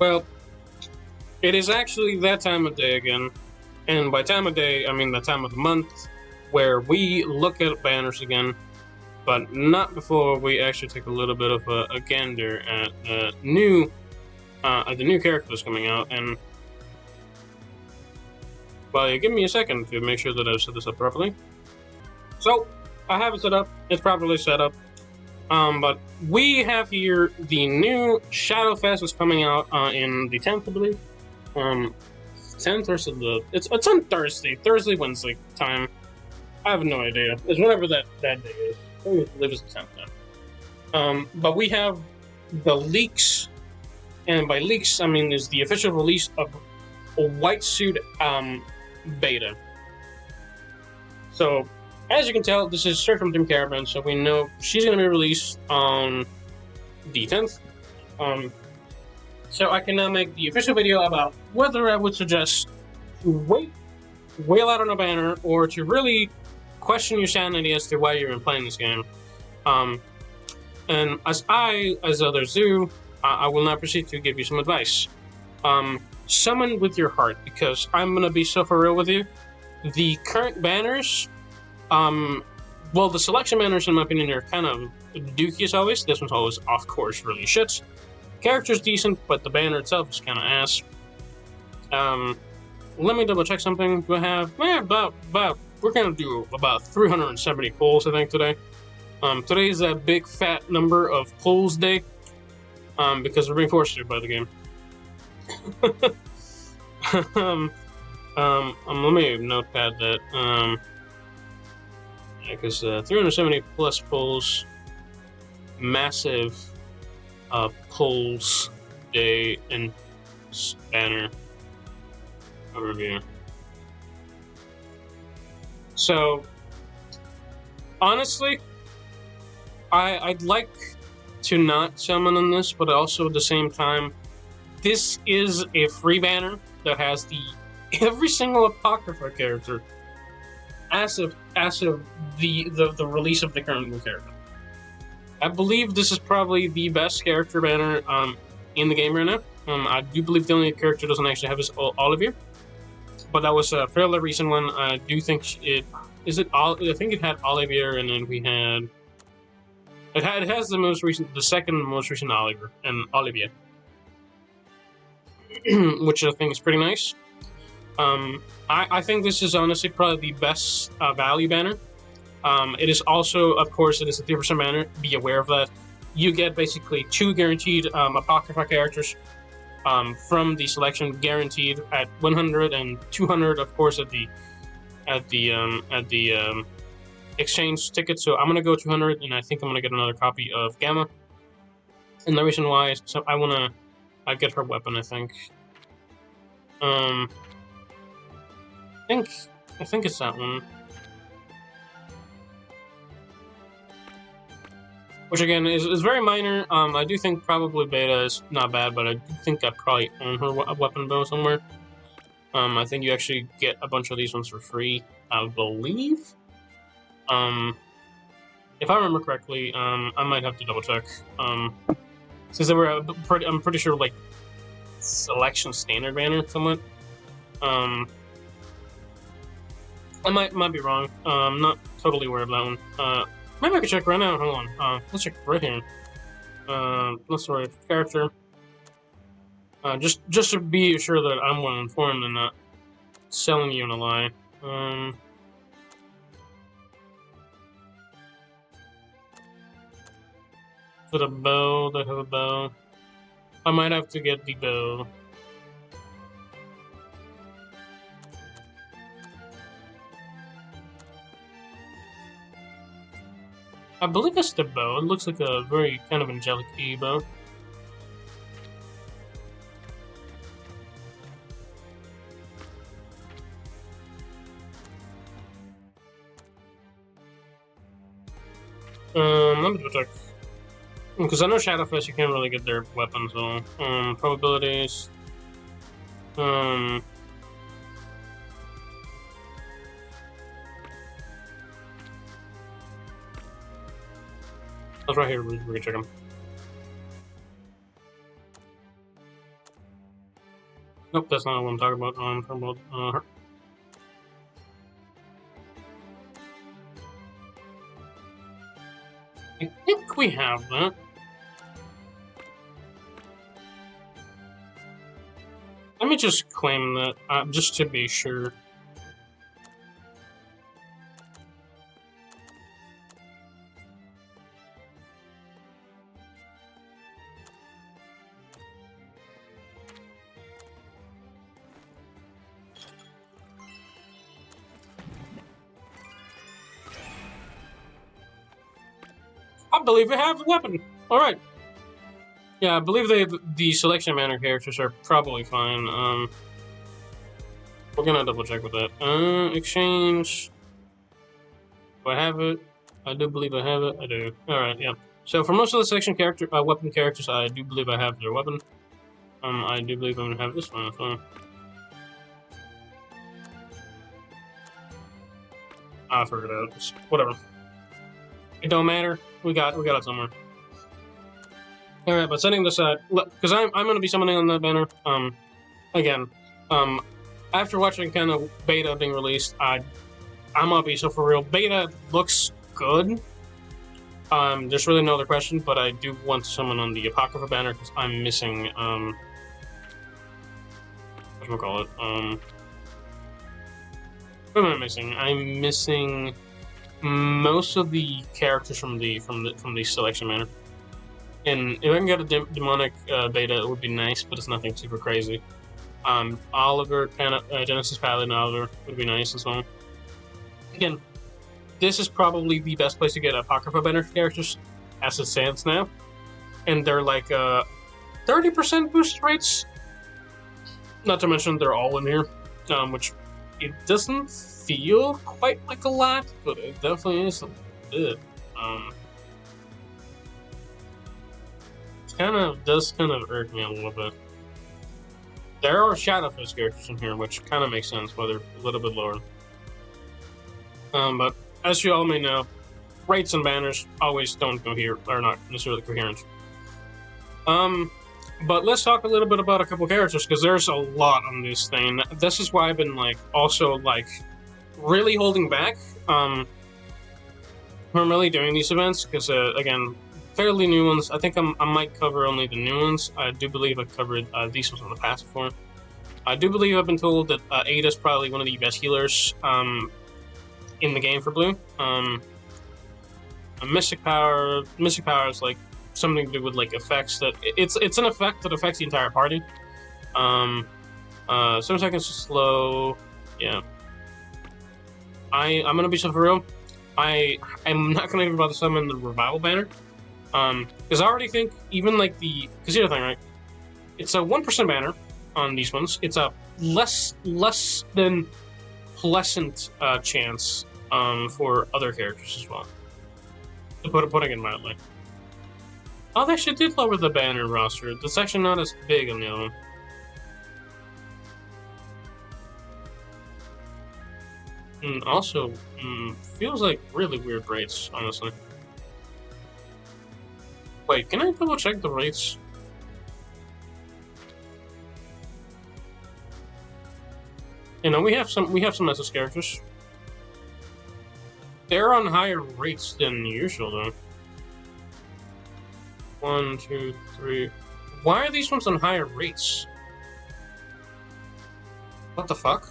Well, it is actually that time of day again. And by time of day, I mean the time of the month where we look at banners again, but not before we actually take a little bit of a gander at the new characters coming out. And well, you give me a second to make sure that I've set this up properly. So I have it set up. It's properly set up. But we have here the new Shadowfest is coming out in the 10th, I believe. 10th or so it's on Thursday, Wednesday time. I have no idea. It's whatever that day is. I believe it's the 10th now. But we have the leaks, and by leaks I mean is the official release of a white suit beta. So as you can tell, this is straight from Tim Caravan, so we know she's going to be released on the 10th. So I can now make the official video about whether I would suggest to wail out on a banner, or to really question your sanity as to why you're even playing this game. And as others do, I will now proceed to give you some advice. Summon with your heart, because I'm going to be so for real with you. The current banners, well, the selection banners, in my opinion, are kind of dookie as always. This one's always, of course, really shit. Character's decent, but the banner itself is kind of ass. Let me double check something. Do I have we're gonna do about 370 polls, I think, today. Today is a big fat number of polls day, because we're being forced to by the game. Let me notepad that. Because 370 plus polls, massive polls day and banner review. So, honestly, I'd like to not summon on this, but also at the same time, this is a free banner that has every single Apocrypha character as of the release of the current new character. I believe this is probably the best character banner in the game right now. I do believe the only character doesn't actually have is Olivier, but that was a fairly recent one. I do think I think it had Olivier, and then it has the second most recent Olivier, which I think is pretty nice. I think this is honestly probably the best value banner. It is also, of course, it is a 3% banner. Be aware of that. You get basically 2 guaranteed Apocrypha characters from the selection, guaranteed at 100 and 200, of course, at the exchange ticket. So I'm gonna go 200, and I think I'm gonna get another copy of Gamma. And the reason why is so I get her weapon. I think it's that one. Which again is very minor. I do think probably beta is not bad, but I do think I probably own her weapon bow somewhere. I think you actually get a bunch of these ones for free, I believe. If I remember correctly, I might have to double check. Since they were I'm pretty sure like selection standard banner somewhat. I might be wrong. I'm not totally aware of that one. Maybe I can check right now. Hold on. Let's check right here. Let's write character. Just to be sure that I'm well informed and not selling you in a lie. For the bow, they have a bow. I might have to get the bow. I believe it's the bow. It looks like a very kind of angelic bow. Let me double check. Because I know Shadowfest, you can't really get their weapons, though. Probabilities. That's right here, we can check them. Nope, that's not what I'm talking about. I'm talking about her. I think we have that. Let me just claim that, just to be sure. I believe we have the weapon. All right. Yeah, I believe the selection manner characters are probably fine. We're gonna double check with that. Exchange. Do I have it? I do believe I have it. I do. All right. Yeah. So for most of the selection weapon characters, I do believe I have their weapon. I do believe I'm gonna have this one as well. I figured it out. Just whatever. It don't matter. We got it somewhere. All right, but setting this aside, because I'm going to be summoning on that banner. Again, after watching kind of beta being released, I'm gonna be so for real. Beta looks good. There's really no other question, but I do want to summon on the Apocrypha banner because I'm missing whatchamacallit, what am I missing? I'm missing most of the characters from the selection manner. And if I can get a demonic beta, it would be nice, but it's nothing super crazy. Oliver, Genesis Paladin Oliver would be nice as well. Again, this is probably the best place to get Apocrypha banner characters as it stands now. And they're like 30% boost rates. Not to mention they're all in here, which it doesn't feel quite like a lot, but it definitely is a bit. It does kind of irk me a little bit. There are Shadowfist characters in here, which kind of makes sense, why they're a little bit lower. But as you all may know, rates and banners always don't go here, or not necessarily coherent. But let's talk a little bit about a couple characters, because there's a lot on this thing. This is why I've been, also really holding back from really doing these events, because, again, fairly new ones. I think I might cover only the new ones. I do believe I've covered these ones on the past before. I do believe I've been told that Ada is probably one of the best healers in the game for blue. A Mystic Power is like something to do with effects that it's an effect that affects the entire party. 7 seconds to slow. Yeah. I'm gonna be so for real. I'm not gonna even bother summon the revival banner. Because I already think even because here's the thing, right? It's a 1% banner on these ones. It's a less than pleasant chance for other characters as well. To putting it mildly. Oh, they actually did lower the banner roster. It's actually not as big on the other one. And also, feels like really weird rates, honestly. Wait, can I double check the rates? We have some SS characters. They're on higher rates than usual, though. 1, 2, 3. Why are these ones on higher rates? What the fuck?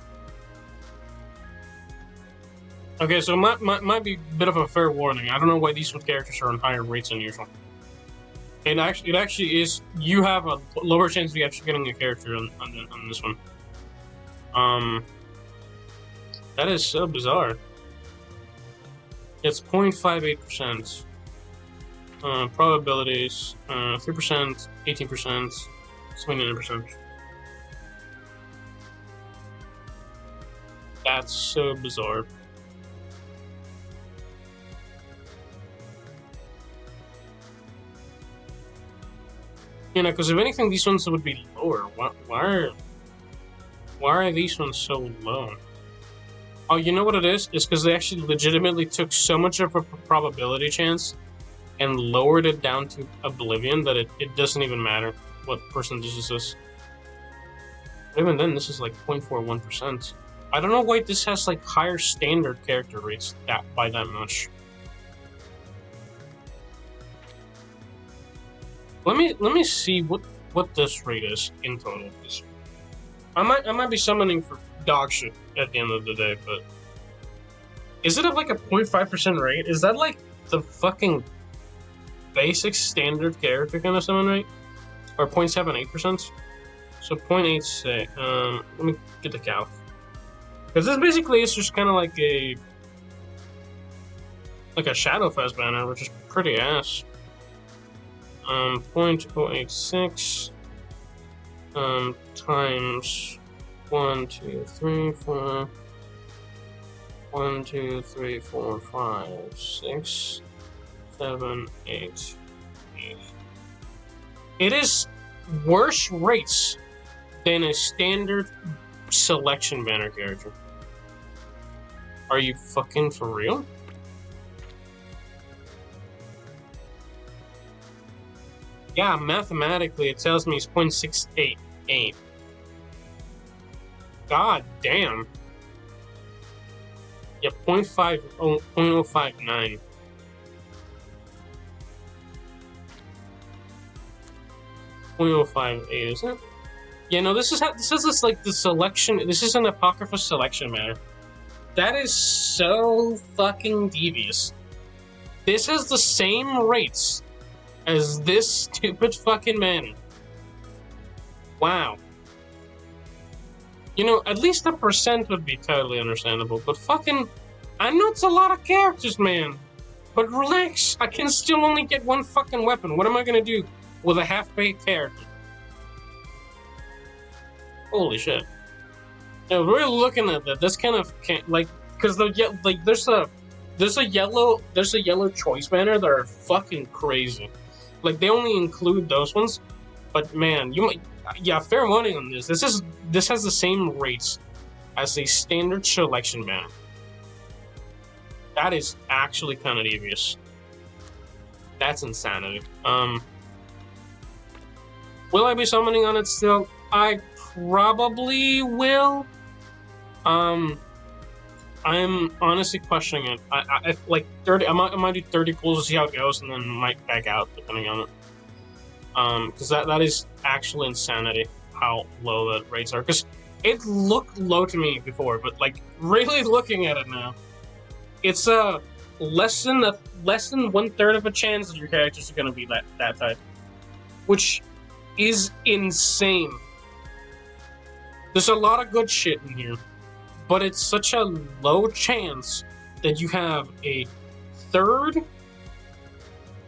Okay, so it might be a bit of a fair warning. I don't know why these characters are on higher rates than usual. It actually is. You have a lower chance of actually getting a character on this one. That is so bizarre. It's 0.58%. Probabilities 3%, 18%, 29%. That's so bizarre. Because if anything, these ones would be lower. Why are these ones so low? Oh, you know what it is? It's because they actually legitimately took so much of a probability chance and lowered it down to oblivion that it doesn't even matter what percentage this is. Even then, this is like 0.41%. I don't know why this has like higher standard character rates by that much. Let me see what this rate is in total. I might be summoning for dog shit at the end of the day, but is it at like a 0.5% rate? Is that like the fucking basic standard character kind of summon rate? Or 0.78%? So 0.86. Let me get the calc. Because this basically is just kind of like a Shadowfest banner, which is pretty ass. 0.086 times 1, 2, 3, 4. 1, 2, 3, 4, 5, 6, 7, 8. It is worse rates than a standard selection banner character. Are you fucking for real? Yeah, mathematically it tells me it's 0.688. God damn. Yeah, 0.059. .058, isn't it? Yeah, no, this is like the selection. This is an Apocrypha selection banner. That is so fucking devious. This has the same rates as this stupid fucking banner. Wow. You know, at least a percent would be totally understandable, but fucking, I know it's a lot of characters, man. But relax, I can still only get one fucking weapon. What am I gonna do with a half-baked character? Holy shit. Now, we're looking at that. This kind of can't, like, because there's a yellow choice banner that are fucking crazy. Like, they only include those ones, but man, you might, yeah, fair warning on this. This has the same rates as a standard selection banner. That is actually kind of devious. That's insanity. Will I be summoning on it still? I probably will. I'm honestly questioning it. I like 30. I might do 30 pulls to see how it goes, and then might back out depending on it. Because that is actually insanity how low the rates are. Because it looked low to me before, but like really looking at it now, it's less than 1/3 of a chance that your characters are gonna be that type, which is insane. There's a lot of good shit in here, but it's such a low chance that you have a third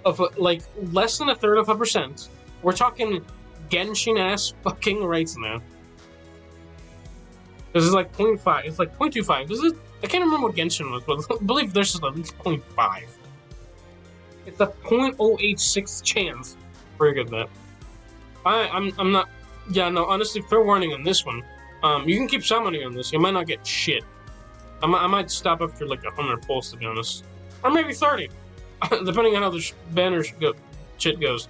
of like less than 1/3 of a percent. We're talking Genshin ass fucking rates now. This is like 0.5. It's like 0.25. This is, I can't remember what Genshin was, but I believe this is at least 0.5. It's a 0.086 chance. Pretty good at that. I'm not. Yeah, no. Honestly, fair warning on this one. You can keep summoning on this. You might not get shit. I might stop after like 100 pulls, to be honest, or maybe 30, depending on how the banner shit goes.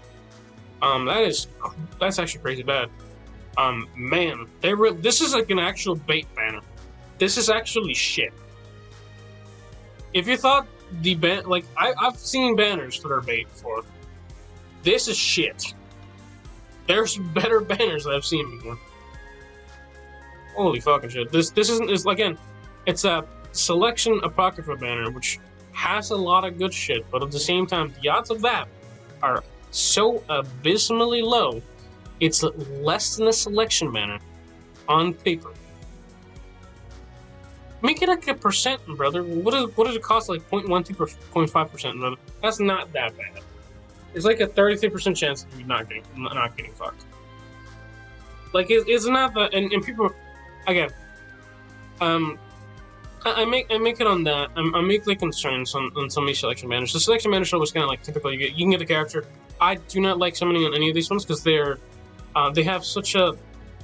That's actually crazy bad. Man, this is like an actual bait banner. This is actually shit. If you thought the like I've seen banners that are bait before. This is shit. There's better banners that I've seen before. Holy fucking shit. This is again, it's a selection Apocrypha banner, which has a lot of good shit, but at the same time, the odds of that are so abysmally low, it's less than a selection banner on paper. Make it like a percent, brother. What does it cost? Like 0.12 or 0.5%, brother. That's not that bad. It's like a 33% chance of you not getting fucked. Like it's not that, and people, again, I make it on that. I make like concerns on some of these selection banners. The selection banners are always kind of like typical. You can get a character. I do not like summoning on any of these ones because they have such a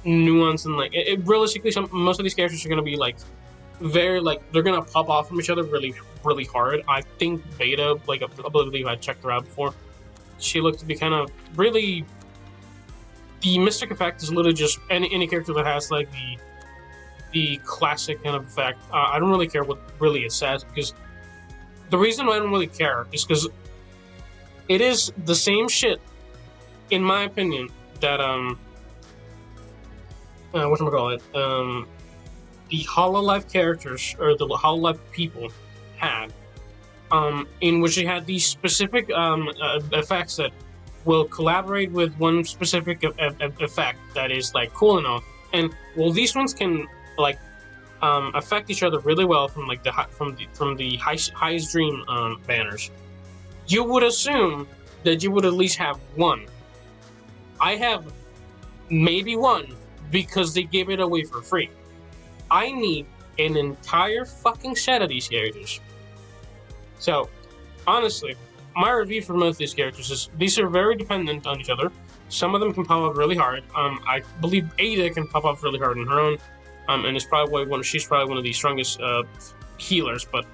nuance, and like realistically, most of these characters are gonna be like very like they're gonna pop off from each other really really hard. I think Beta, like I believe I checked her out before, she looked to be kind of really the mystic effect is literally just any character that has like the classic kind of effect. I don't really care what really it says, because the reason why I don't really care is because it is the same shit, in my opinion, that whatchamacallit, the Hololive characters, or the Hololive people had, in which they had these specific effects that will collaborate with one specific effect that is like cool and all. And well, these ones can like affect each other really well from like from the highest dream banners. You would assume that you would at least have one. I have maybe one because they give it away for free. I need an entire fucking set of these characters. So, honestly, my review for most of these characters is these are very dependent on each other. Some of them can pop up really hard. I believe Ada can pop up really hard on her own, and she's probably one of the strongest healers. But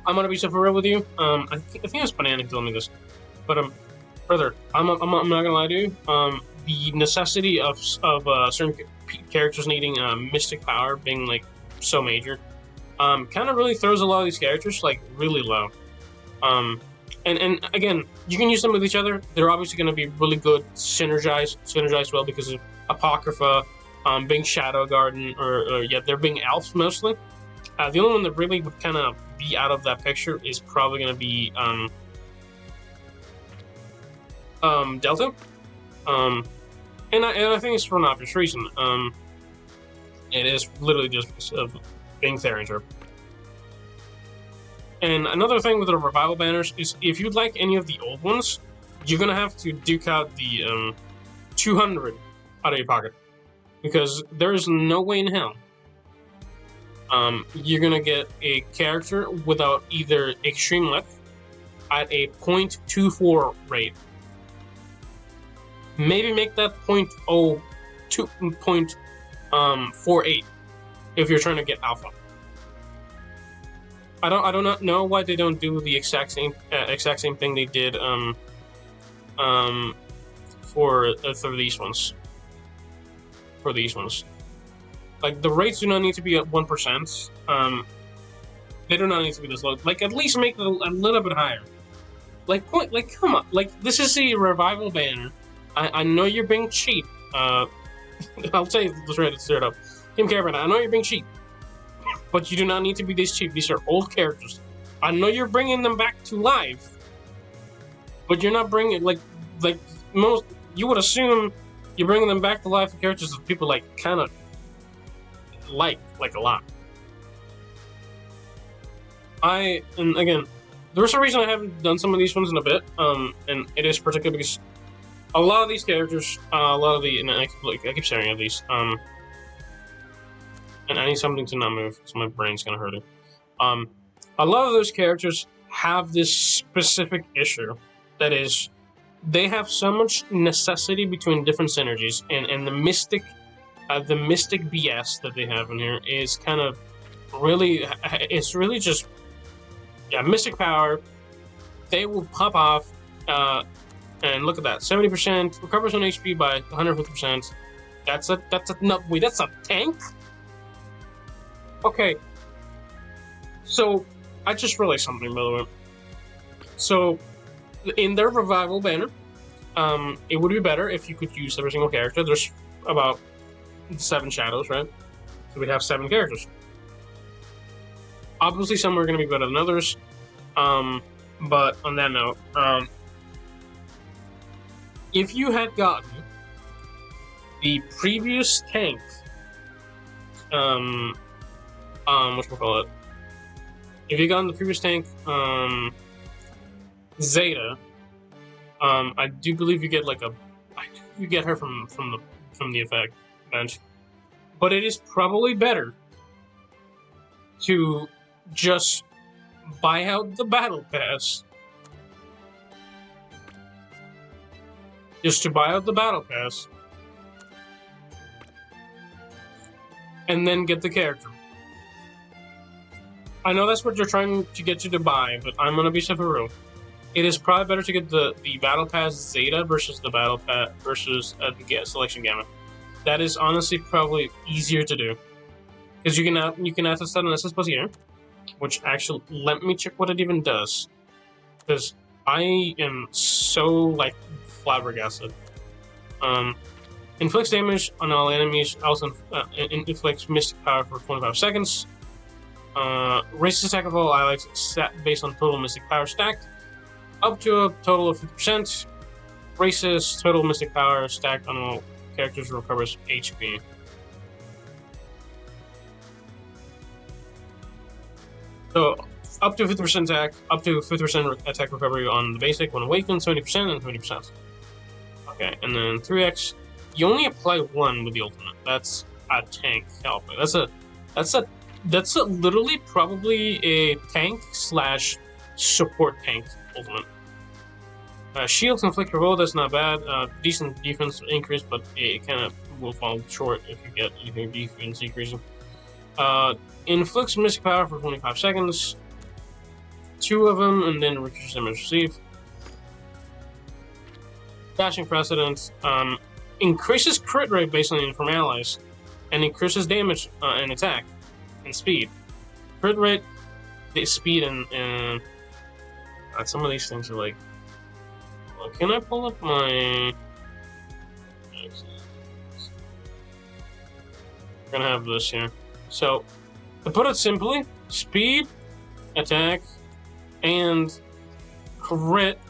I'm gonna be so for real with you. I think it was Banana who told me this, but further, I'm not gonna lie to you. The necessity of certain characters needing mystic power being like so major, kind of really throws a lot of these characters like really low. And again, you can use them with each other. They're obviously going to be really good, synergize well because of Apocrypha, being Shadow Garden, or they're being elves mostly. The only one that really would kind of be out of that picture is probably going to be Delta. And I think it's for an obvious reason. It is literally just being Theringer. And another thing with the revival banners is if you'd like any of the old ones, you're gonna have to duke out the 200 out of your pocket, because there's no way in hell you're gonna get a character without either extreme luck at a 0.24 rate. Maybe make that 0.48 if you're trying to get alpha. I do not know why they don't do the exact same thing they did for these ones. For these ones, like the rates do not need to be at 1%. They do not need to be this low. Like at least make it a little bit higher. Like come on. Like this is a revival banner. I know you're being cheap. I'll tell you straight up. Kim Cameron, I know you're being cheap. But you do not need to be this cheap. These are old characters. I know you're bringing them back to life, but you're not bringing like most. You would assume you're bringing them back to life for characters that people like kind of like a lot. And again, there's a reason I haven't done some of these ones in a bit. And it is particularly because a lot of these characters, and I keep staring at these. And I need something to not move, so my brain's gonna hurt it. A lot of those characters have this specific issue, that is, they have so much necessity between different synergies, and the mystic BS that they have in here is kind of really, it's really just, mystic power. They will pop off, and look at that, 70% recovers on HP by 150%. That's a tank. Okay, so I just realized something, by the way. So, in their revival banner, it would be better if you could use every single character. There's about 7 shadows, right? So we'd have 7 characters. Obviously, some are going to be better than others. But on that note, if you had gotten the previous tank, whatchamacallit, if you got in the previous tank, Zeta, I do believe you get you get her from the effect bench, but it is probably better to just buy out the battle pass. Just to buy out the battle pass, and then get the character. I know that's what you're trying to get you to buy, but I'm gonna be super real. it is probably better to get the battle pass Zeta versus the battle pass versus the selection gamma. That is honestly probably easier to do because you can add this on SS plus here, which actually let me check what it even does because I am so like flabbergasted. Inflicts damage on all enemies. Also inflicts mystic power for 25 seconds. Raises attack of all allies based on total mystic power stacked, up to a total of 50%. Raises total mystic power stacked on all characters, recovers HP. So up to 50% attack, up to 50% attack recovery on the basic when awakened, 70% and 20%. Okay, and then 3x. You only apply one with the ultimate. That's a tank help. That's literally probably a tank / support tank ultimate. Shields inflict your roll. That's not bad. Decent defense increase, but it kind of will fall short if you get anything defense increasing. Inflicts mystic power for 25 seconds. 2 of them, and then reduces damage received. Dashing precedent. Increases crit rate based on from allies, and increases damage and attack and speed. Crit rate, speed, and some of these things are like. Well, can I pull up my? We're gonna have this here. So, to put it simply, speed, attack, and crit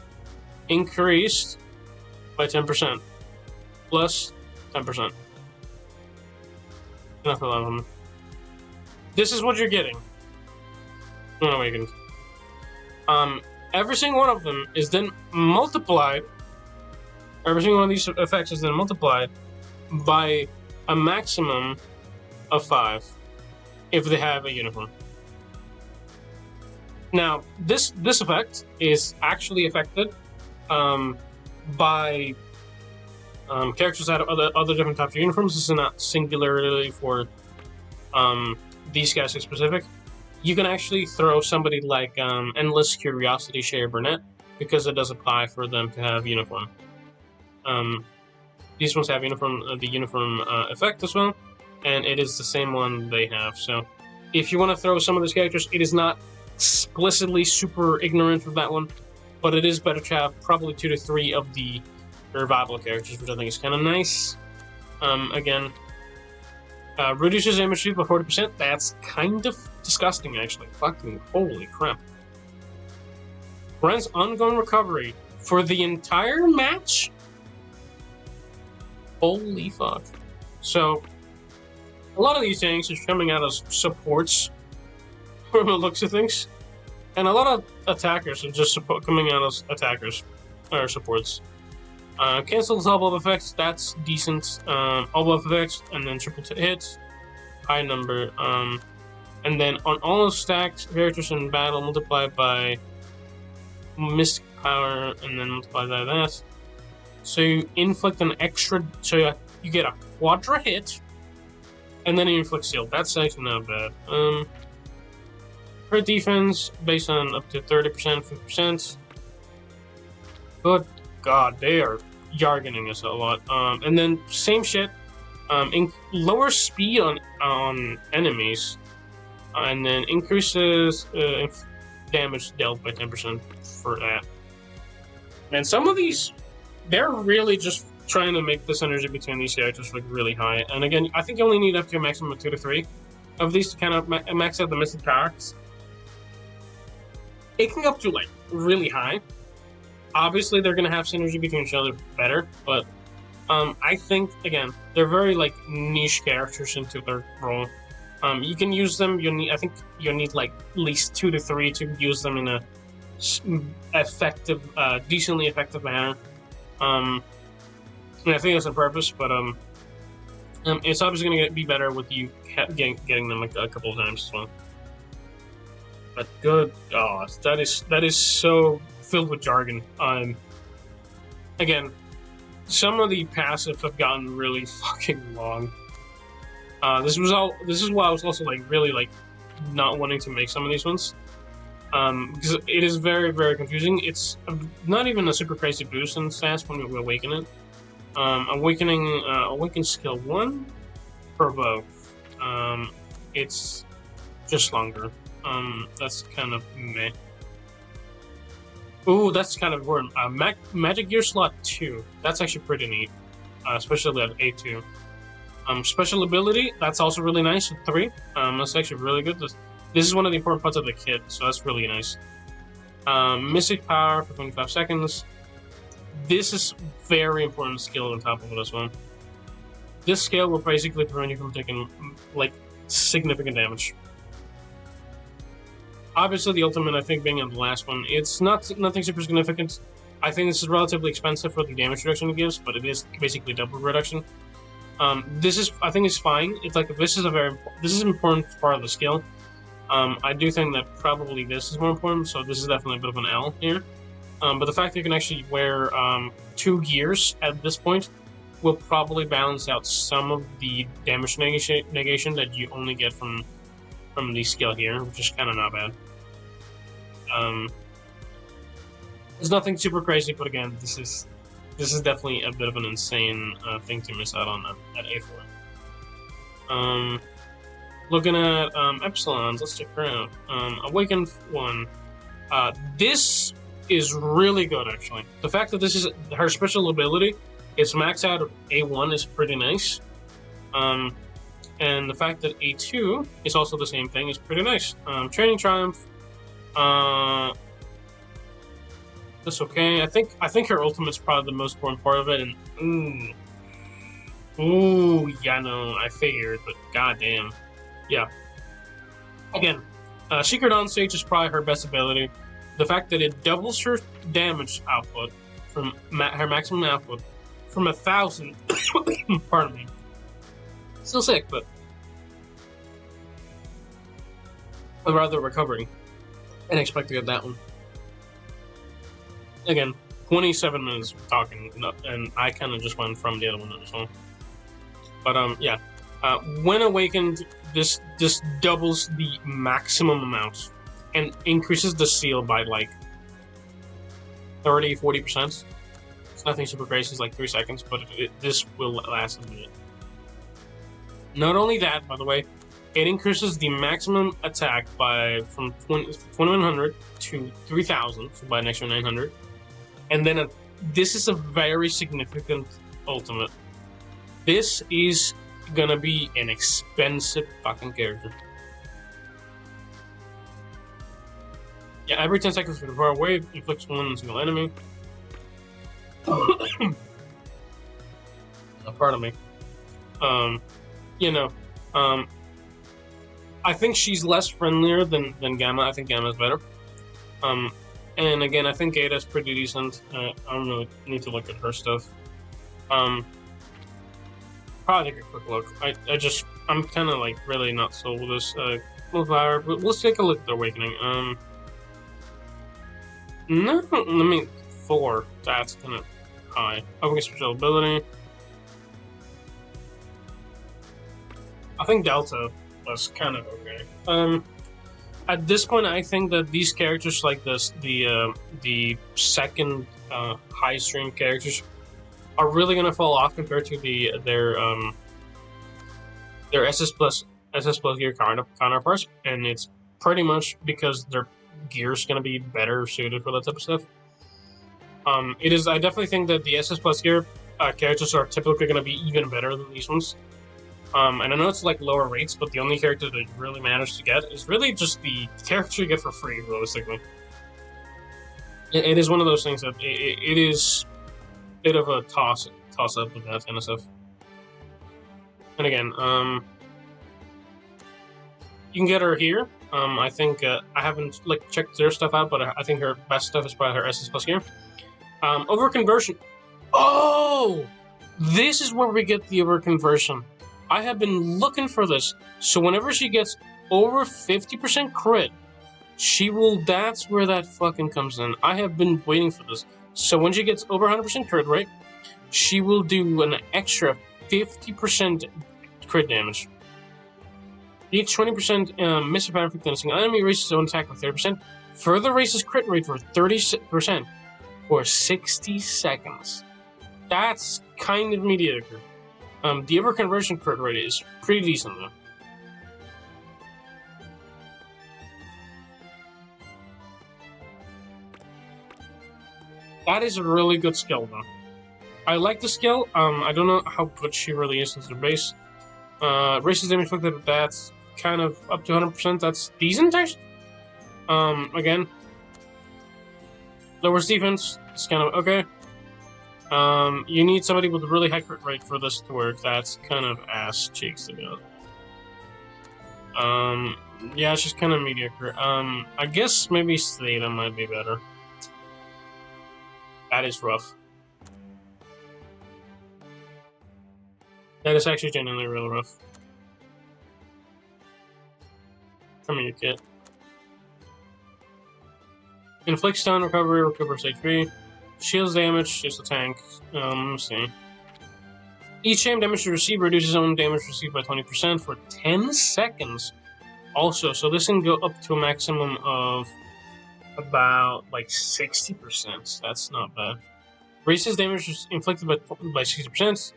increased by 10%. Plus 10%. Enough of them. This is what you're getting when awakened. Every single one of them is then multiplied. Every single one of these effects is then multiplied by a maximum of 5 if they have a uniform. Now, this effect is actually affected by characters that have other different types of uniforms. This is not singularly for these guys in specific. You can actually throw somebody like Endless Curiosity Shay Burnett because it does apply for them to have uniform. These ones have the uniform effect as well, and it is the same one they have. So if you want to throw some of these characters, it is not explicitly super ignorant of that one, but it is better to have probably 2 to 3 of the revival characters, which I think is kind of nice. Again, reduces damage by 40%. That's kind of disgusting, actually. Fucking holy crap. Grants ongoing recovery for the entire match? Holy fuck. So, a lot of these things is coming out as supports from the looks of things. And a lot of attackers are just coming out as attackers, or supports. Cancels all buff effects, that's decent. All buff effects, and then triple hits, high number. And then on all stacked characters in battle, multiplied by mystic power, and then multiplied by that. So you inflict an extra, so you get a quadra hit, and then you inflict shield. That's actually not bad. Crit defense based on up to 30%, 50%. Good God, they are jargoning us a lot. And then same shit. Lower speed on enemies, and then increases damage dealt by 10% for that. And some of these, they're really just trying to make the synergy between these characters look really high. And again, I think you only need up to a maximum of 2 to 3 of these to kind of max out the mystic powers. It can go up to like really high. Obviously, they're going to have synergy between each other better, but I think, again, they're very like niche characters into their role. You can use them. I think you need like at least 2 to 3 to use them in a effective, decently effective manner. And I think that's on purpose, but it's obviously going to be better with you getting them like a couple of times as well. But good God, that is so filled with jargon. Again, some of the passives have gotten really fucking long. This is why I was also like really like not wanting to make some of these ones, Because it is very, very confusing. It's not even a super crazy boost in stats when we awaken it. Awaken skill 1 for both. It's just longer. That's kind of meh. Ooh, that's kind of important. Magic Gear slot 2. That's actually pretty neat, especially at A2. Special ability, that's also really nice. 3. That's actually really good. This is one of the important parts of the kit, so that's really nice. Mystic Power for 25 seconds. This is very important skill on top of it as well. This skill will basically prevent you from taking, like, significant damage. Obviously, the ultimate, I think, being in the last one, it's nothing super significant. I think this is relatively expensive for the damage reduction it gives, but it is basically double reduction. This is, I think, is fine. It's like this is an important part of the skill. I do think that probably this is more important, so this is definitely a bit of an L here. But the fact that you can actually wear 2 gears at this point will probably balance out some of the damage negation that you only get from the skill here, which is kind of not bad. There's nothing super crazy, but again, this is definitely a bit of an insane thing to miss out on at A4. Looking at Epsilons, let's check her out. Awakened 1. This is really good, actually. The fact that this is her special ability, it's maxed out at A1 is pretty nice. And the fact that A2 is also the same thing is pretty nice. Training Triumph. That's okay. I think her ultimate's probably the most important part of it, and yeah, no, I figured, but goddamn, yeah. Again, Secret On Stage is probably her best ability. The fact that it doubles her damage output from her maximum output from 1,000. Pardon me. Still sick, but I'd rather recovery and expect to get that one. Again, 27 minutes talking, and I kind of just went from the other one as well. But yeah, when awakened, this doubles the maximum amount and increases the seal by like 30-40%. It's nothing super crazy, it's like 3 seconds, but this will last a minute. Not only that, by the way, it increases the maximum attack from 2100 to 3000, so by an extra 900. And then this is a very significant ultimate. This is gonna be an expensive fucking character. Yeah, every 10 seconds from far away, inflicts one single enemy. Pardon me. I think she's less friendlier than Gamma. I think Gamma is better. And again, I think Gata's pretty decent. I don't really need to look at her stuff. Probably take a quick look. I'm kind of like really not sold with this Willpower, but let's take a look at the Awakening. No, I mean 4. That's kind of high. Awakening special ability. I think Delta was kind of okay. At this point, I think that these characters, like this, the second high stream characters, are really gonna fall off compared to their SS plus gear counterparts, and it's pretty much because their gear's gonna be better suited for that type of stuff. I definitely think that the SS plus gear characters are typically gonna be even better than these ones. And I know it's like lower rates, but the only character that you really managed to get is really just the character you get for free, realistically. It is one of those things that it is a bit of a toss up with that kind of stuff. And again, you can get her here. I think I haven't checked their stuff out, but I think her best stuff is probably her SS plus gear. Overconversion. Oh, this is where we get the overconversion. I have been looking for this. So whenever she gets over 50% crit, that's where that fucking comes in. I have been waiting for this. So when she gets over 100% crit rate, she will do an extra 50% crit damage. Each 20% missile power inflicted on a single enemy raises its own attack by 30%. Further raises crit rate for 30% for 60 seconds. That's kind of mediocre. The overconversion crit rate is pretty decent though. That is a really good skill though. I like the skill. I don't know how good she really is since her base. Raises damage inflicted, that's kind of up to 100%. That's decent actually. Again, lowers defense. It's kind of okay. You need somebody with a really high crit rate for this to work. That's kind of ass cheeks to be honest. Yeah, it's just kind of mediocre. I guess maybe Slata might be better. That is rough. That is actually genuinely real rough. Come here, kid. Inflicts stun, recovery, recovers HP. Shields damage, just a tank. Let's see. Each time damage you receive reduces own damage received by 20% for 10 seconds. Also, so this can go up to a maximum of about like 60%. That's not bad. Raises damage inflicted by 60%.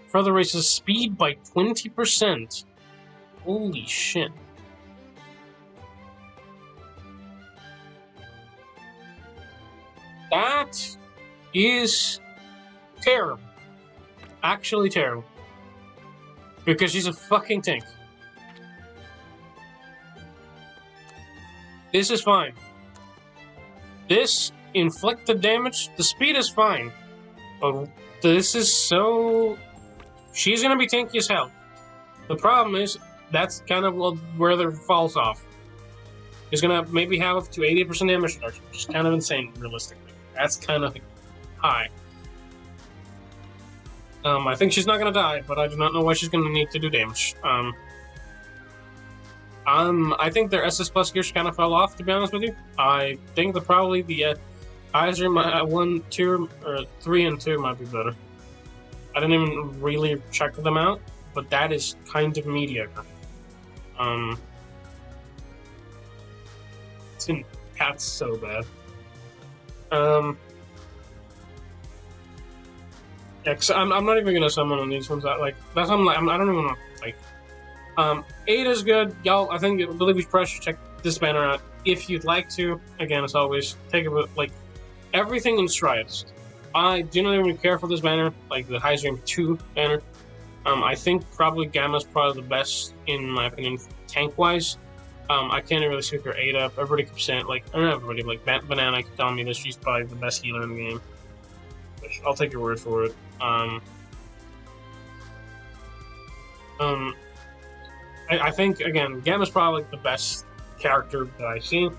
Further raises speed by 20%. Holy shit. That is terrible. Actually terrible. Because she's a fucking tank. This is fine. This inflicted damage, the speed is fine. But this is so... She's gonna be tanky as hell. The problem is, that's kind of where it falls off. It's gonna maybe have up to 80% damage reduction, which is kind of insane, realistically. That's kind of high. I think she's not gonna die, but I do not know why she's gonna need to do damage. I think their SS plus gears kind of fell off, to be honest with you. I think that probably the Heiser 1, 2, or 3 and 2 might be better. I didn't even really check them out, but that is kind of mediocre. That's so bad. Yeah, cause I'm not even gonna summon on these ones. Like that's I'm like I don't even know. Like, 8 is good, y'all. I think believe you should check this banner out if you'd like to. Again, as always, take a bit like everything in strides. I do not even care for this banner, like the Heiser 2 banner. I think probably Gamma's probably the best in my opinion, tank wise. I can't really speak her 8 up. Everybody keeps saying like, I don't know, everybody like Banana keeps telling me that she's probably the best healer in the game. Which I'll take your word for it. I think again, Gamma's probably the best character that I see.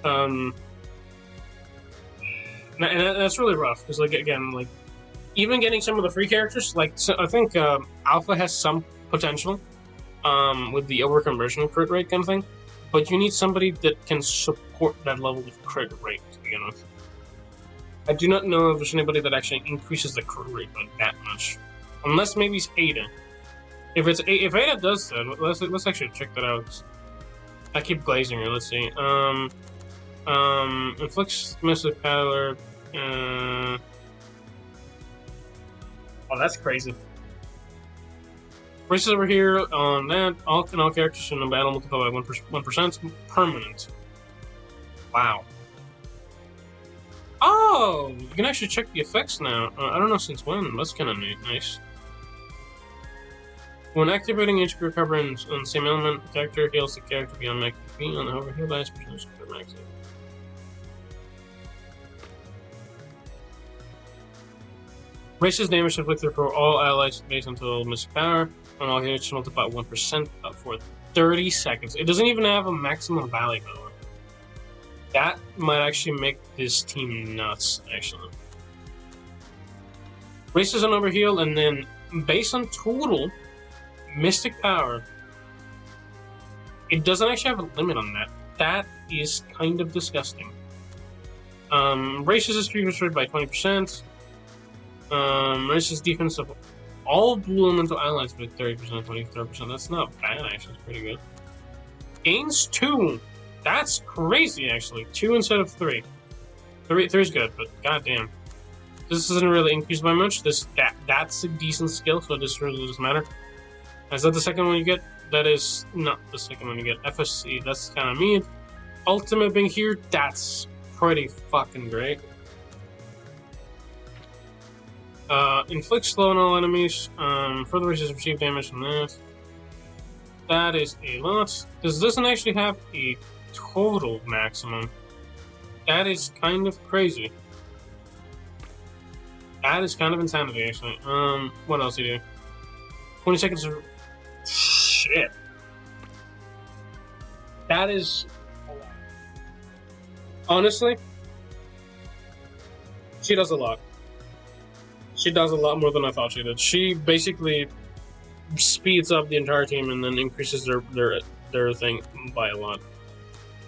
And that's really rough because, like, again, like even getting some of the free characters, like so I think Alpha has some potential with the overconversion crit rate kind of thing, but you need somebody that can support that level of crit rate to begin with. I do not know if there's anybody that actually increases the crit rate by that much, unless maybe it's Ada. If Ada does that, let's actually check that out. I keep glazing her. Let's see. Inflicts massive power. Oh, that's crazy. Races over here on that. All characters in the battle multiply by 1% permanent. Wow. Oh, you can actually check the effects now. I don't know since when. That's kind of nice. When activating HP recovery on the same element, the character heals the character beyond max HP on the overheal last percentage of their max HP. Raises damage inflicted for all allies based until Mystic Power, and all hits multiply 1% for 30 seconds. It doesn't even have a maximum value, by the way. That might actually make this team nuts, actually. Raises on overheal, and then based on total Mystic Power, it doesn't actually have a limit on that. That is kind of disgusting. Raises his free rate by 20%. Raises defense of all blue elemental allies by 30%, 23%. That's not bad, actually. It's pretty good. Gains 2 That's crazy, actually. 2 instead of 3. 3's good, but goddamn. This doesn't really increase by much. That's a decent skill, so this really doesn't matter. Is that the second one you get? That is not the second one you get. FSC, that's kind of mean. Ultimate being here, that's pretty fucking great. Inflict slow on all enemies. Further resist receive damage from that. That is a lot. This doesn't actually have a total maximum. That is kind of crazy. That is kind of insanity, actually. What else do you do? 20 seconds of... Shit. That is a lot. Honestly, she does a lot. She does a lot more than I thought she did. She basically speeds up the entire team and then increases their thing by a lot.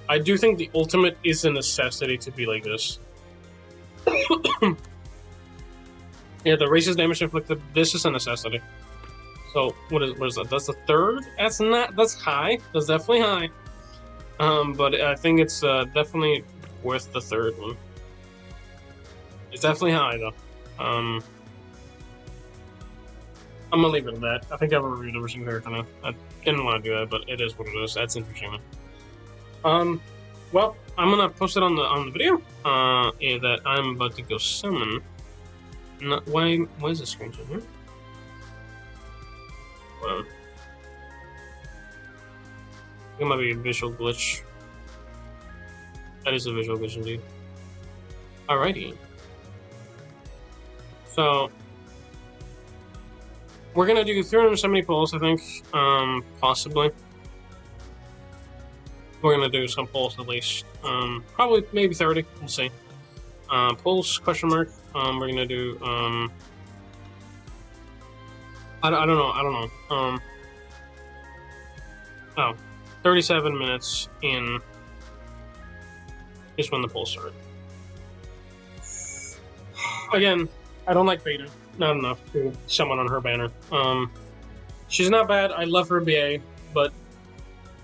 I do think the ultimate is a necessity to be like this. Yeah, the racist damage inflicted. This is a necessity. So what is that? That's the third. That's high. That's definitely high. But I think it's definitely worth the third one. It's definitely high though. I'm gonna leave it at that. I think I've reviewed every single character now. I didn't want to do that, but it is what it is. That's interesting. Well, I'm gonna post it on the video. That I'm about to go summon. Why is the screenshot here? Well, it might be a visual glitch. That is a visual glitch indeed. Alrighty. So we're gonna do 370 pulls, I think. Possibly. We're gonna do some pulls at least. Probably maybe 30. We'll see. Pulls question mark. We're gonna do I don't know. Oh, 37 minutes in is when the polls start. Again, I don't like Beta. Not enough to summon on her banner. She's not bad. I love her BA, but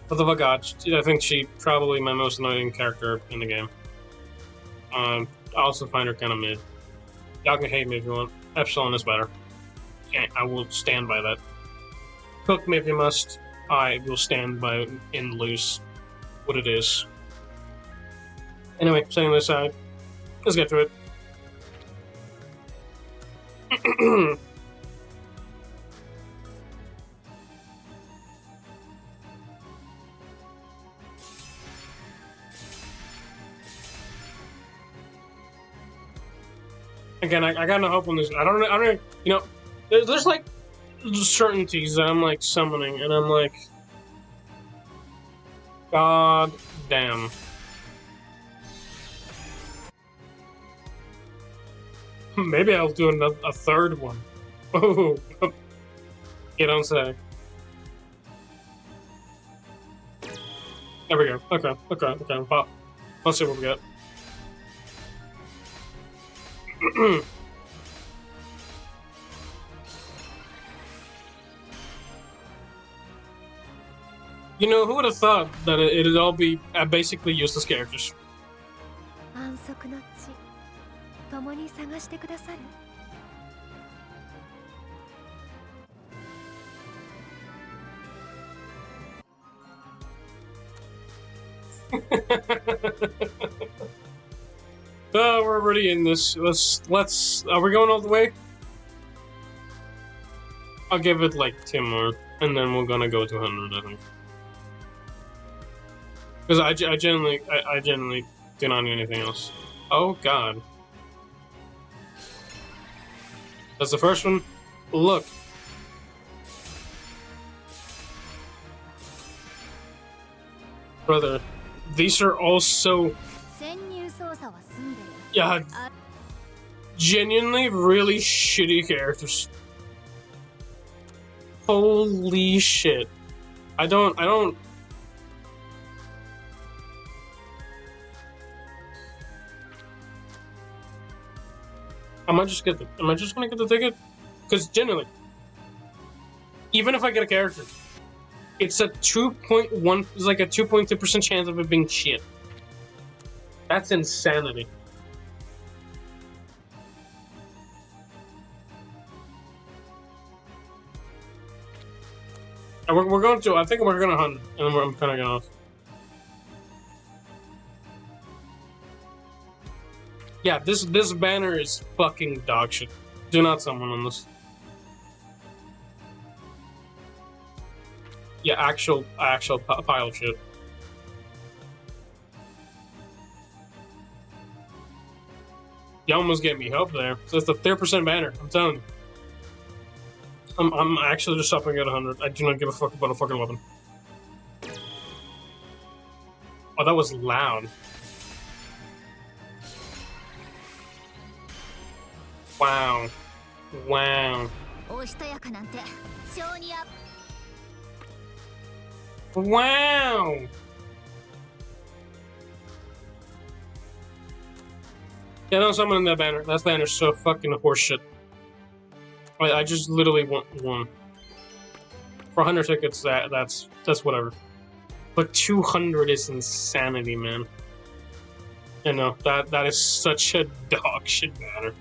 for the fuck God, I think she's probably my most annoying character in the game. I also find her kind of mid. Y'all can hate me if you want. Epsilon is better. I will stand by that. Cook me if you must. I will stand by in loose what it is. Anyway, setting this aside, let's get to it. Again, I got no hope on this. I don't, you know, there's like certainties that I'm like summoning, and I'm like, God damn. Maybe I'll do a third one. Oh, you don't say. There we go. Okay. Pop. Let's see what we got. You know, who would have thought that it'd all be basically useless characters? Oh, we're already in this. Let's. Are we going all the way? I'll give it like 2 more, and then we're gonna go to 100, I think. Because I genuinely do not need anything else. Oh God. That's the first one. Look. Brother, these are all so... Yeah, genuinely really shitty characters. Holy shit. I don't... Am I just gonna get the ticket? Because genuinely, even if I get a character, It's a 2.1. It's like a 2.2% chance of it being shit. That's insanity. And we're going to. I think we're going to 100, and then I'm kind of going off. Yeah, this banner is fucking dog shit. Do not summon on this. Yeah, actual pile of shit. You almost gave me hope there. So it's the 30% banner. I'm telling you. I'm actually just stopping at 100. I do not give a fuck about a fucking weapon. Oh, that was loud. Wow. Wow. Wow. Yeah, no, someone in that banner. That banner's so fucking horseshit. I just literally want one. For 100 tickets, that's whatever. But 200 is insanity, man. You know, that is such a dog shit banner.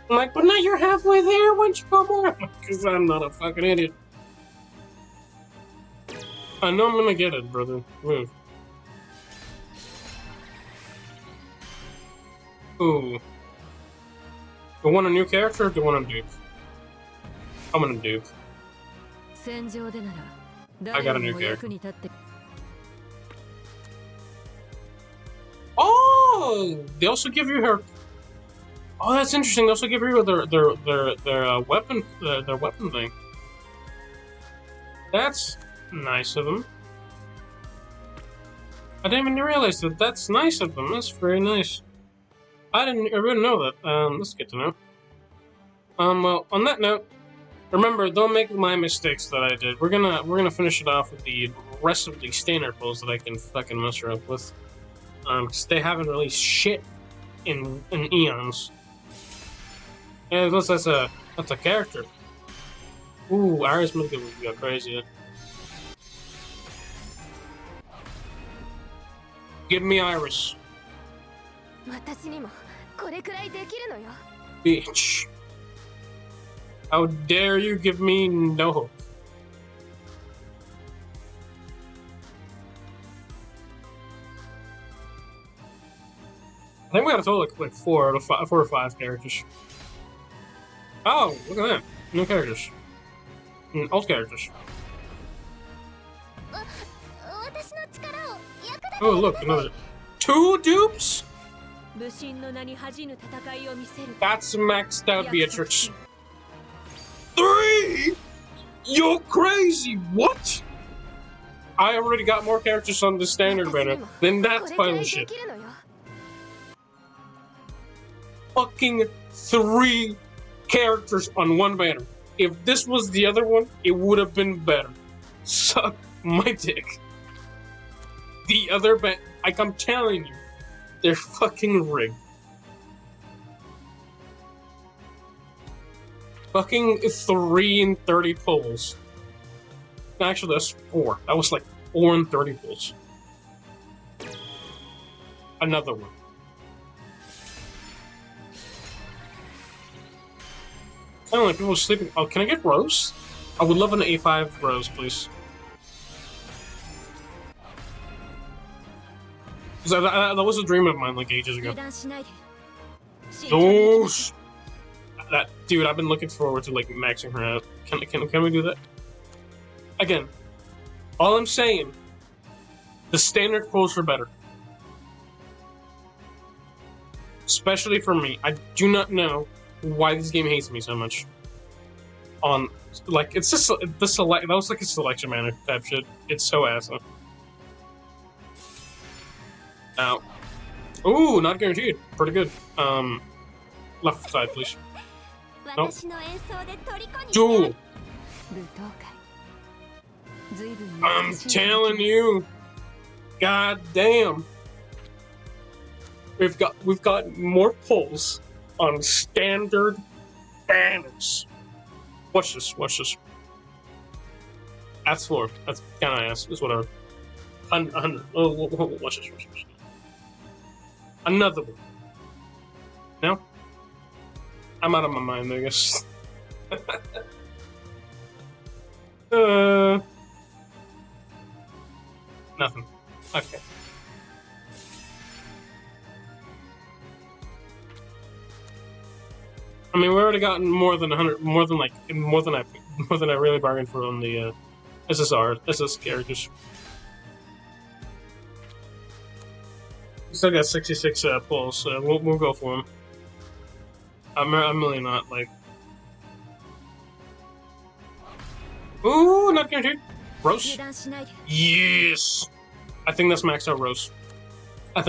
I'm like, but now you're halfway there, why don't you go more? Because I'm not a fucking idiot. I know I'm gonna get it, brother. Move. Ooh. Do you want a new character or do you want a dupe? I'm gonna dupe. I got a new character. Oh! They also give you her. Oh, that's interesting. They also give you their weapon thing. That's nice of them. I didn't even realize that. That's nice of them. That's very nice. I didn't know that. That's good to know. Well, on that note, remember, don't make my mistakes that I did. We're gonna finish it off with the rest of the standard pulls that I can fucking mess her up with. Because they haven't released shit in eons. Yeah, that's a character. Ooh, Iris Mythical would go crazy. Give me Iris. Bitch. How dare you give me no hope? I think we got a total of like 4 or 5 characters. Oh, look at that. New characters. Old characters. Oh, look, another 2 dupes? That's maxed out Beatrix. 3? You're crazy! What? I already got more characters on the standard banner than that pile of shit. Fucking 3 characters on one banner. If this was the other one, it would have been better. Suck my dick. The other banner, like I'm telling you, they're fucking rigged. Fucking 3 and 30 pulls. Actually, that's 4. That was like 4 and 30 pulls. Another one. I don't know, people are sleeping. Oh, can I get Rose? I would love an A5 Rose, please. That was a dream of mine like ages ago. Those. That dude, I've been looking forward to like maxing her out. Can we do that? Again, all I'm saying, the standard pulls are better. Especially for me. I do not know why this game hates me so much. Like, it's just the select. That was like a selection manner type shit. It's so awesome. Ow. Ooh, not guaranteed. Pretty good. Left side, please. Nope. Duel. I'm telling you. God damn. We've got more pulls on standard banners Watch this. Watch this. That's 4. That's kind of ass. It's whatever. 100. Oh, watch this. Watch this. Another one. No? I'm out of my mind, I guess. Nothing. Okay. I mean, we already gotten more than 100, more than I really bargained for on the SS characters. We still got 66 pulls, so we'll go for them. I'm really not like. Ooh, not guaranteed. Rose. Yes. I think that's max out Rose. We're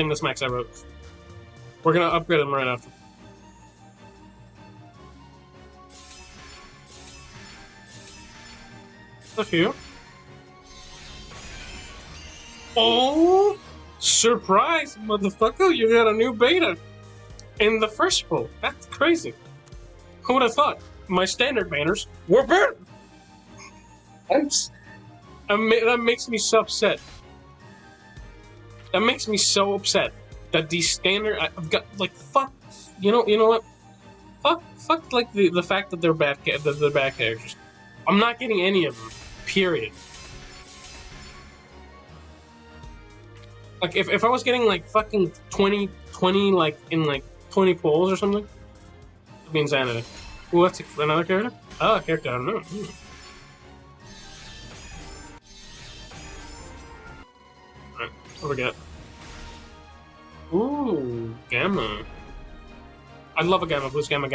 gonna upgrade him right after. A few. Oh, surprise, motherfucker! You got a new beta in the first pull. That's crazy. Who would have thought? My standard banners were better. That makes me so upset. That makes me so upset that these standard. I've got like fuck. You know what? Fuck like the fact that they're bad characters. I'm not getting any of them. Period. Like if I was getting like fucking 20 like in like 20 pulls or something, it'd be insanity. Ooh, that's another character? Oh, a character I don't know. Alright, what do we got? Ooh, Gamma. I love a Gamma. Who's Gamma?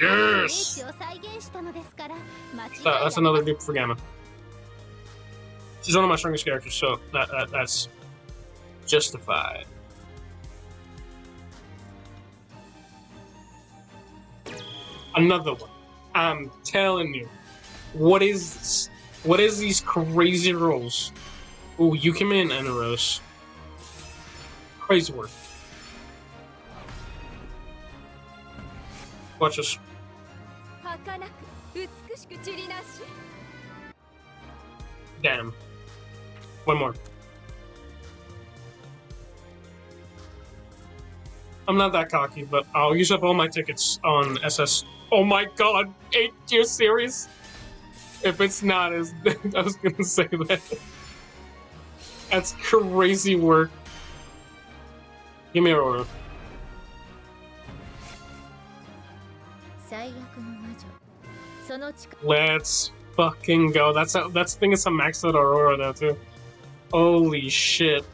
Yes! That's another dupe for Gamma. She's one of my strongest characters, so that's justified. Another one. I'm telling you. What is these crazy rolls? Ooh, you came in, Anaros. Crazy work. Watch this. Damn. One more. I'm not that cocky, but I'll use up all my tickets on SS. Oh my god, 8 year series? If it's not, I was gonna say that. That's crazy work. Give me Aurora. Let's fucking go. That's the thing. It's a maxed out Aurora now too. Holy shit.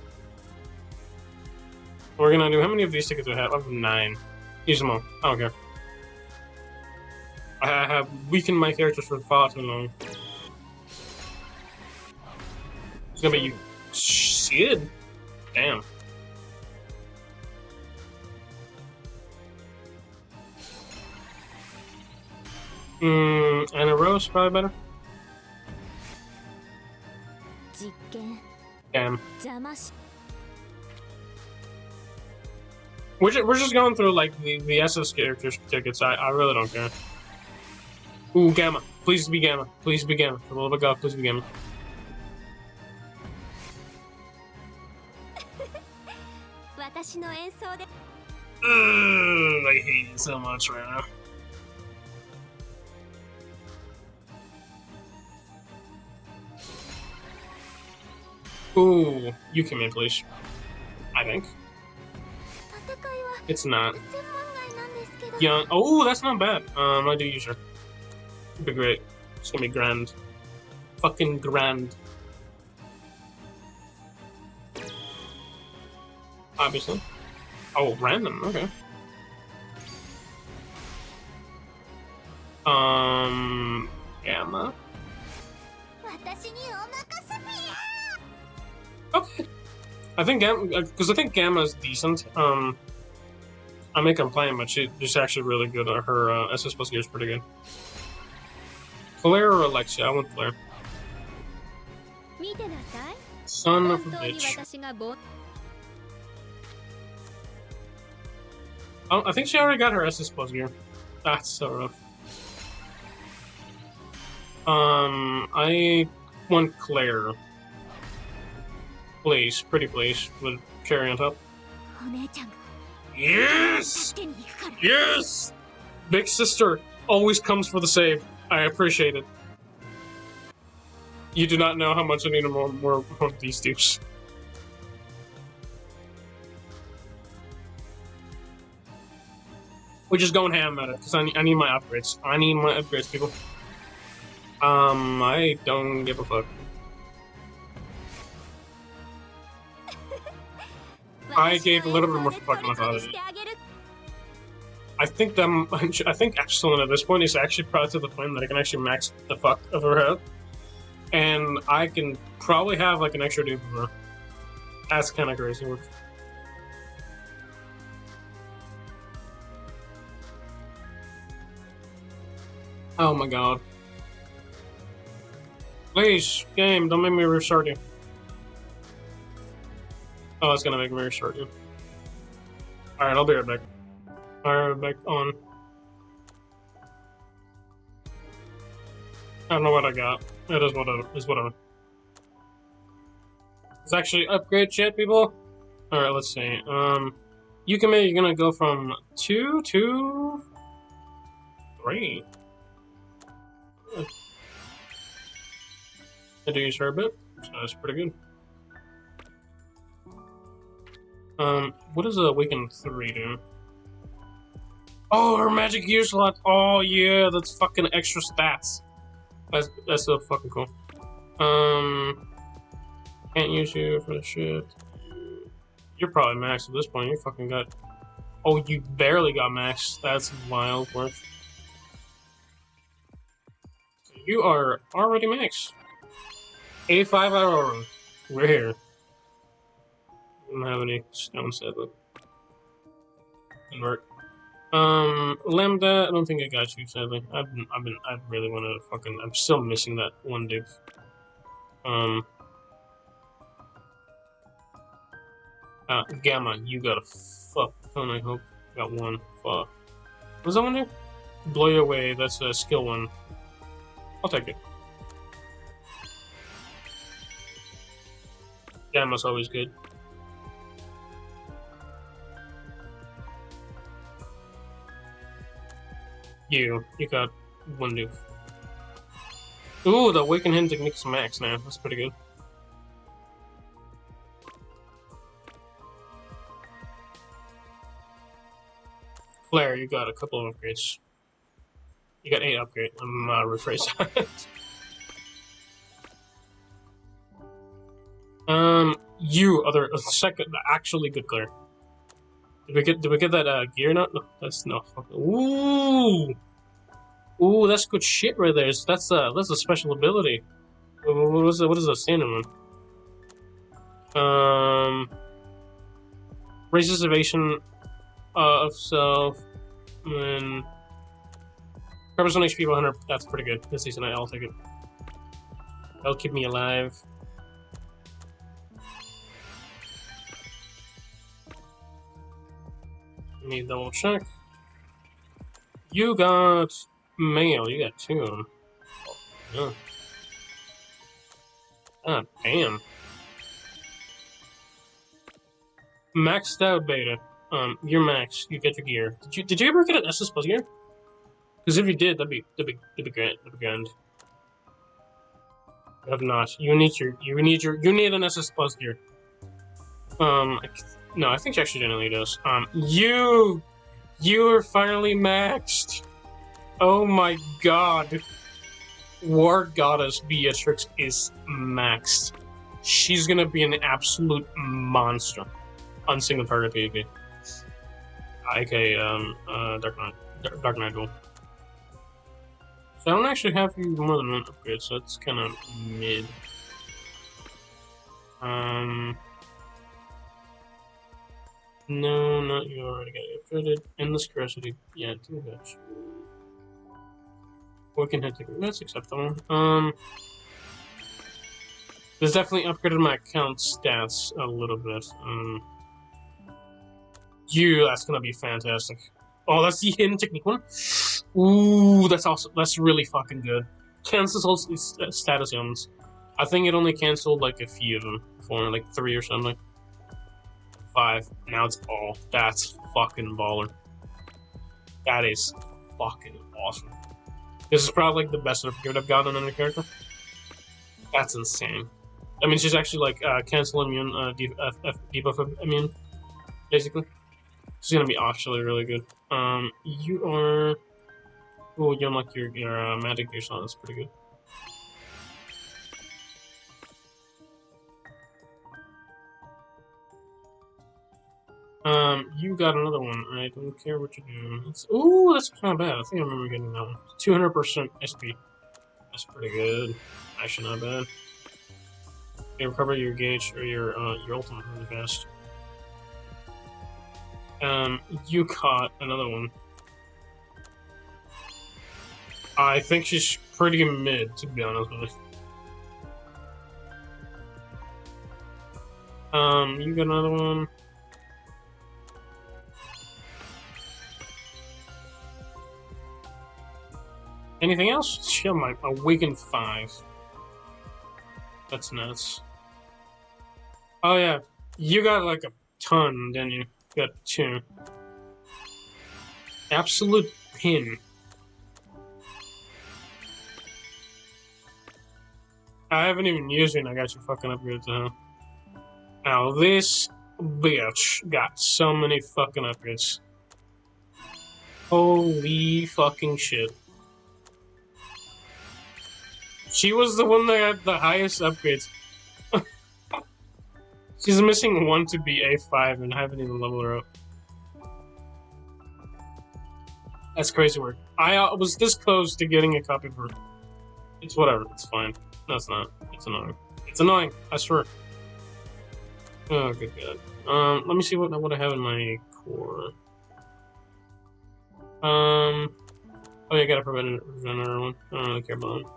We're gonna do how many of these tickets do I have? I have 9. Use them all. I don't care. I have weakened my characters for far too long. It's gonna be you. Shit. Damn. And a rose probably better. Damn. We're just going through like the SS characters tickets. I really don't care. Ooh, Gamma. Please be Gamma. Please be Gamma. For the love of God, please be Gamma. I hate you so much right now. Ooh, you come in, please. I think. It's not. Young. Oh, that's not bad. I do use her. It'd be great. It's gonna be grand. Fucking grand. Obviously. Oh, random. Okay. Gamma. Okay. I think Gamma, because I think Gamma's decent. I may complain, but she's actually really good. Her SS plus gear is pretty good. Claire or Alexia? I want Claire. Son of a bitch. Oh, I think she already got her SS plus gear. That's so rough. I want Claire. Please, pretty please, with cherry on top. Yes! Yes! Big sister always comes for the save. I appreciate it. You do not know how much I need more of these dudes. We're just going ham at it, because I need my upgrades. I need my upgrades, people. I don't give a fuck. I gave a little bit more fuck than I thought I did. I think Epsilon at this point is actually proud to the point that I can actually max the fuck of her head. And I can probably have like an extra dupe of her. That's kind of crazy work. Oh my god. Please, game, don't make me restart you. Oh, it's gonna make me restart you. Alright, I'll be right back. Alright, back on. I don't know what I got. It is whatever. It's actually upgrade shit, people. Alright, let's see. Yukime, you're gonna go from 2 to 3. I do use her a bit, so that's pretty good. What does a Awaken 3 do? Oh, her magic gear slot! Oh yeah, that's fucking extra stats. That's so fucking cool. Can't use you for the shit. You're probably maxed at this point. You fucking got... Oh, you barely got maxed. That's wild work. You are already maxed. 85 hour. We're here. I don't have any stone, sadly. Convert. Lambda, I don't think I got you, sadly. I really want to fucking... I'm still missing that one dude. Gamma, you got a fuck ton, I hope. Got one. Fuck. What's that one there? Blow you away, that's a skill one. I'll take it. Gamma's always good. You got one dude. Ooh, the Awaken Him technique's max now. That's pretty good. Claire, you got a couple of upgrades. You got 8 upgrades. I'm rephrase that. You other second actually good Claire. Did we get that gear now? No, that's no fucking. Ooh, that's good shit right there. That's a special ability. What is the standard one? Raises evasion of self, and covers on HP 100. That's pretty good. That's decent. I'll take it. That'll keep me alive. Let me double check. You got mail. You got 2 of them. Yeah. God damn. Maxed out beta. You're maxed. You get your gear. Did you ever get an SS Plus gear? Because if you did, that'd be great. That'd be grand. You have not. You need an SS Plus gear. No, I think she actually generally does. You are finally maxed. Oh my god. War Goddess Beatrix is maxed. She's gonna be an absolute monster on single target PvP. Okay, Dark Knight Duel. So I don't actually have you more than one upgrade, so that's kind of mid. No, not you. Already got it upgraded. Endless Curiosity. Yeah, too much. We can hit the. That's acceptable. This definitely upgraded my account stats a little bit. That's gonna be fantastic. Oh, that's the hidden technique one. Ooh, that's really fucking good. cancels all status ailments. I think it only canceled like a few of them, for like 3 or something. 5. Now it's all. That's fucking baller. That is fucking awesome. This is probably like the best upgrade I've gotten on a character. That's insane. I mean, she's actually like cancel immune, debuff immune, basically. She's gonna be actually really good. You are. Oh, you unlock your magic gear, so that's pretty good. You got another one. I don't care what you do. Ooh, that's not bad. I think I remember getting that one. 200% SP. That's pretty good. Actually, not bad. You recover your gauge or your ultimate really fast. You caught another one. I think she's pretty mid, to be honest with you. You got another one. Anything else? She might awaken 5. That's nuts. Oh yeah, you got like a ton, didn't you? You got 2. Absolute pin. I haven't even used it and I got you fucking upgrades now. Now this bitch got so many fucking upgrades. Holy fucking shit. She was the one that got the highest upgrades. She's missing 1 to be A5 and I haven't even leveled her up. That's crazy work. I was this close to getting a copy of her. It's whatever, it's fine. No, it's not. It's annoying. It's annoying, I swear. Oh, good god. Let me see what I have in my core. Oh yeah, I got a preventer one. I don't really care about that.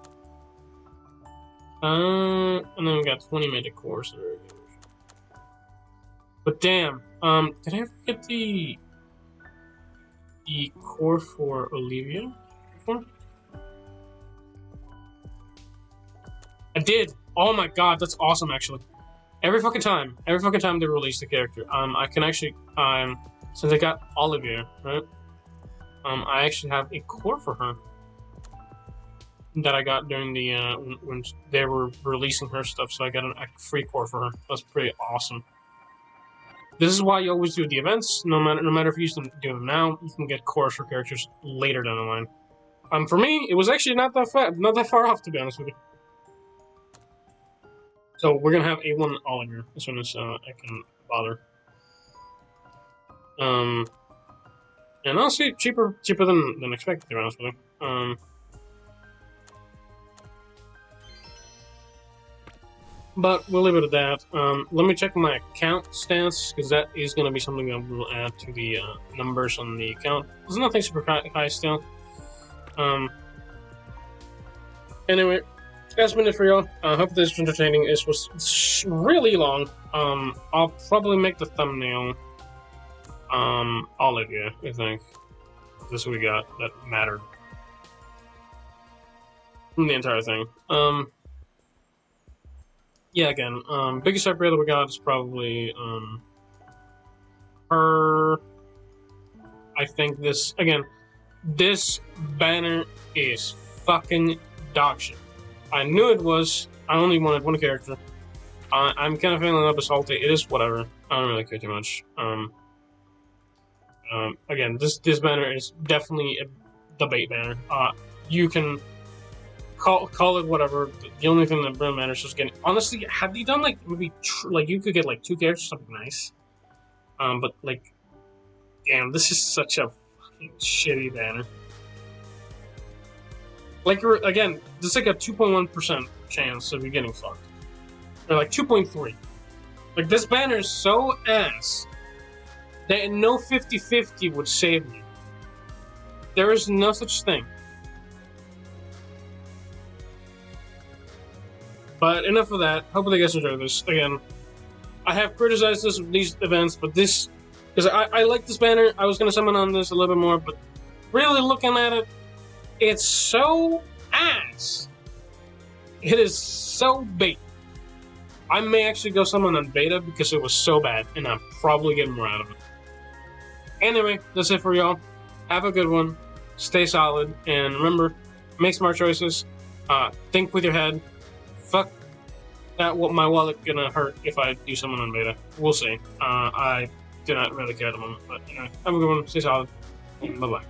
And then we got 20 magic cores. But damn, did I ever get the core for Olivia before? I did. Oh my god, that's awesome actually. Every fucking time they release the character, I can actually, since I got Olivia, right? I actually have a core for her that I got during the when they were releasing her stuff, so I got a free core for her. That's pretty awesome. This is why you always do the events. No matter if you used to do them now, you can get cores for characters later down the line. For me, it was actually not that far off, to be honest with you. So we're gonna have A1 Oliver as soon as I can bother. And honestly, cheaper than expected, to be honest with you. But we'll leave it at that. Let me check my account stats, because that is going to be something that we'll add to the numbers on the account. There's nothing super high still. Anyway, that's been it for y'all. I hope this was entertaining. This was really long. I'll probably make the thumbnail Olivia, I think. This is what we got that mattered from the entire thing. Yeah, again, biggest upgrade that we got is probably her. I think this banner is fucking dog shit. I knew it was. I only wanted one character. I'm kind of feeling a bit salty. It is whatever. I don't really care too much. Again, this banner is definitely the bait banner. You can call it whatever. The only thing that really matters is getting. Honestly, had they done like maybe like you could get like 2 characters, something nice. But like, damn, this is such a fucking shitty banner. Like again, there's like a 2.1% chance of you getting fucked, or like 2.3. Like this banner is so ass that no 50-50 would save you. There is no such thing. But enough of that. Hopefully you guys enjoyed this. Again, I have criticized these events, but this, because I like this banner. I was going to summon on this a little bit more, but really looking at it, it's so ass It is so bait. I may actually go summon on beta because it was so bad, and I'm probably getting more out of it. Anyway, that's it for y'all. Have a good one. Stay solid, and remember, make smart choices. Think with your head. Fuck that. What my wallet gonna hurt if I do summon on beta? We'll see. I do not really care at the moment, but anyway, have a good one. Stay solid, and bye bye.